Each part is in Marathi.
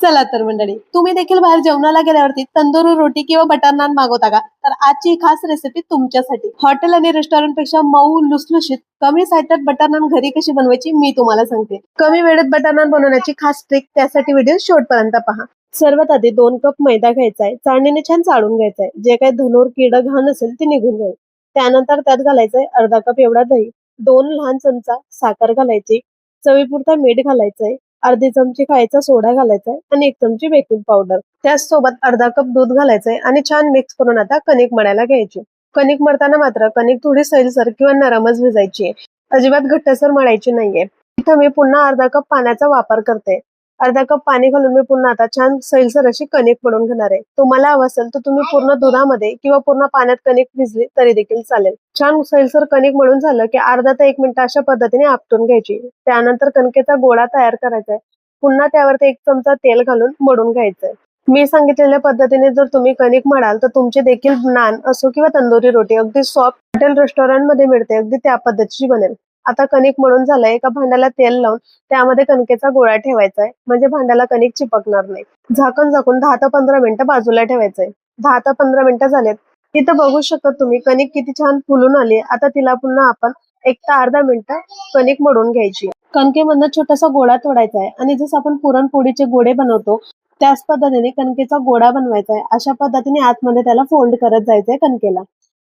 चला तर मंडळी, तुम्ही देखील बाहेर जेवणाला गेल्यावरती तंदुरी रोटी किंवा बटर नान मागवता का? तर आजची खास रेसिपी तुमच्यासाठी. हॉटेल आणि रेस्टॉरंट पेक्षा मऊ लुसलुशीत कमी साहित्यात बटर नान घरी कशी बनवायची मी तुम्हाला सांगते. कमी वेळेत बटर नान बनवण्याची खास ट्रिक, त्यासाठी व्हिडिओ शेवटपर्यंत पहा. सर्वात आधी 2 कप मैदा घ्यायचा आहे. चाळणीने छान चाळून घ्यायचा आहे. जे काही धनूर किड घाण असेल ते निघून जाईल. त्यानंतर त्यात घालायचंय अर्धा कप एवढा दही, 2 लहान चमचा साखर घालायची, चवीपुरता मीठ घालायचंय, अर्धी चमची खायचा सोडा घालायचा आहे आणि 1 चमची बेकिंग पावडर. त्याचसोबत अर्धा कप दूध घालायचंय आणि छान मिक्स करून आता कणिक मळायला घ्यायची. कणिक मळताना मात्र कणिक थोडी सैलसर किंवा नरमच भिजायची आहे. अजिबात घट्टसर मळायची नाहीये. इथं मी पुन्हा अर्धा कप पाण्याचा वापर करते. अर्धा कप पाणी घालून मी पुन्हा आता छान सैलसर अशी कणिक मळून घेणार आहे. तुम्हाला हवं असेल तर तुम्ही पूर्ण दुधामध्ये किंवा पूर्ण पाण्यात कणिक भिजली तरी देखील चालेल. छान सैलसर कणिक मळून झालं की अर्धा ते 1 मिनिट अशा पद्धतीने आपटून घ्यायची. त्यानंतर कणकेचा गोळा तयार करायचा आहे. पुन्हा त्यावरती 1 चमचा तेल घालून मळून घ्यायचंय. मी सांगितलेल्या पद्धतीने जर तुम्ही कणिक मळाल तर तुमचे देखील नान असो किंवा तंदुरी रोटी अगदी सॉफ्ट हॉटेल रेस्टॉरंट मध्ये मिळते अगदी त्या पद्धतीची बनेल. आता कणिक मळून झालंय, एका भांड्याला तेल लावून त्यामध्ये कणकेचा गोळा ठेवायचा आहे, म्हणजे भांड्याला कणिक चिपकणार नाही. झाकण झाकून 10 ते 15 मिनिटं बाजूला ठेवायचंय. 10 ते 15 मिनिटं झालेत. इथं बघू शकता तुम्ही कणिक किती छान फुलून आली. आता तिला पुन्हा आपण 1 ते अर्धा मिनिटं कणिक मळून घ्यायची. कणकेमधनं छोटासा गोळा तोडायचा आहे आणि जसं आपण पुरणपोळीचे गोळे बनवतो त्याच पद्धतीने कणकेचा गोळा बनवायचा आहे. अशा पद्धतीने आतमध्ये त्याला फोल्ड करत जायचंय कणकेला.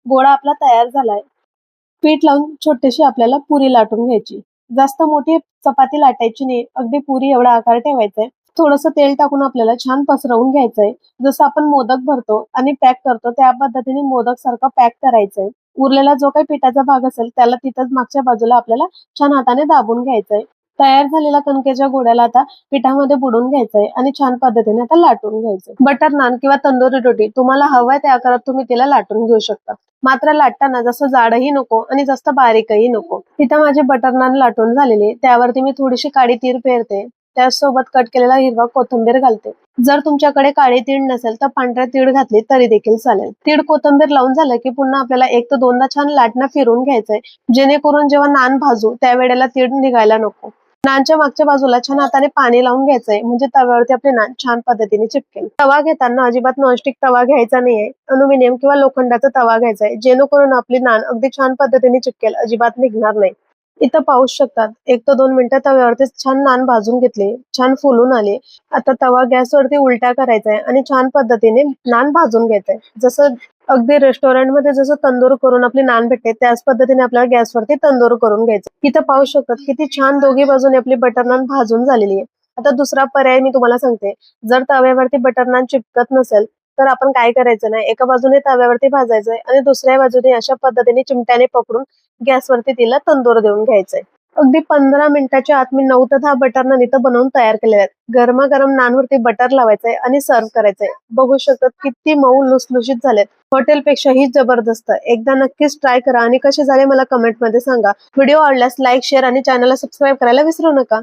गोळा आपला तयार झालाय. पीठ लावून छोटीशी आपल्याला पुरी लाटून घ्यायची. जास्त मोठी चपाती लाटायची नाही, अगदी पुरी एवढा आकार ठेवायचा आहे. थोडंसं तेल टाकून आपल्याला छान पसरवून घ्यायचंय. जसं आपण मोदक भरतो आणि पॅक करतो त्या पद्धतीने मोदक सारखं पॅक करायचंय. उरलेला जो काही पिठाचा भाग असेल त्याला तिथंच मागच्या बाजूला आपल्याला छान हाताने दाबून घ्यायचंय. तयार झालेल्या कणकेच्या गोळ्याला आता पिठामध्ये बुडवून घ्यायचंय आणि छान पद्धतीने आता लाटून घ्यायचंय. बटर नान किंवा तंदुरी रोटी तुम्हाला हवंय त्या आकारात तुम्ही तिला लाटून घेऊ शकता. मात्र लाटताना जास्त जाडही नको आणि जास्त बारीकही नको. इथं माझे बटर नान लाटून झालेले, त्यावरती मी थोडीशी काळी तीळ पेरते. त्याचसोबत कट केलेला हिरवा कोथिंबीर घालते. जर तुमच्याकडे काळी तीळ नसेल तर पांढऱ्या तीळ घातली तरी देखील चालेल. तीळ कोथिंबीर लावून झालं की पुन्हा आपल्याला 1 ते 2दा छान लाटणं फिरून घ्यायचंय, जेणेकरून जेव्हा नान भाजू त्यावेळेला तीळ निघायला नको. नानच्या मागच्या बाजूला छान हाताने पाणी लावून घ्यायचंय, म्हणजे तव्यावरती आपले नान छान पद्धतीने चिपकेल. तवा घेताना अजिबात नॉनस्टिक तवा घ्यायचा नाहीये, अल्युमिनियम किंवा लोखंडाचा तवा घ्यायचा आहे, जेणेकरून आपली नान अगदी छान पद्धतीने चिपकेल, अजिबात निघणार नाही. इथं पाहू शकतात 1 ते 2 मिनिटं तव्यावरती छान नान भाजून घेतले, छान फुलून आले. आता तवा गॅसवरती उलटा करायचा आहे आणि छान पद्धतीने नान भाजून घ्यायचंय. जसं अगदी रेस्टॉरंट मध्ये जसं तंदूर करून आपली नान भेटते त्याच पद्धतीने आपल्याला गॅसवरती तंदूर करून घ्यायचं. इथं पाहू शकतात किती छान दोघी बाजूने आपली बटर नान भाजून झालेली आहे. आता दुसरा पर्याय मी तुम्हाला सांगते. जर तव्यावरती बटर नान चिपकत नसेल तर आपण काय करायचं नाही, एका बाजूने तव्यावरती भाजायचंय आणि दुसऱ्या बाजूने अशा पद्धतीने चिमट्याने पकडून गॅसवरती तिला तंदूर देऊन घ्यायचंय. अगदी 15 मिनिटाच्या आत मी 9 ते 10 बटर नान इथं बनवून तयार केलेले आहेत. गरमागरम नानवरती बटर लावायचंय आणि सर्व्ह करायचंय. बघू शकतात किती मऊ लुसलुशीत झालेत. हॉटेलपेक्षाही जबरदस्त. एकदा नक्कीच ट्राय करा आणि कसे झाले मला कमेंट मध्ये सांगा. व्हिडिओ आवडल्यास लाईक, शेअर आणि चॅनलला सबस्क्राईब करायला विसरू नका.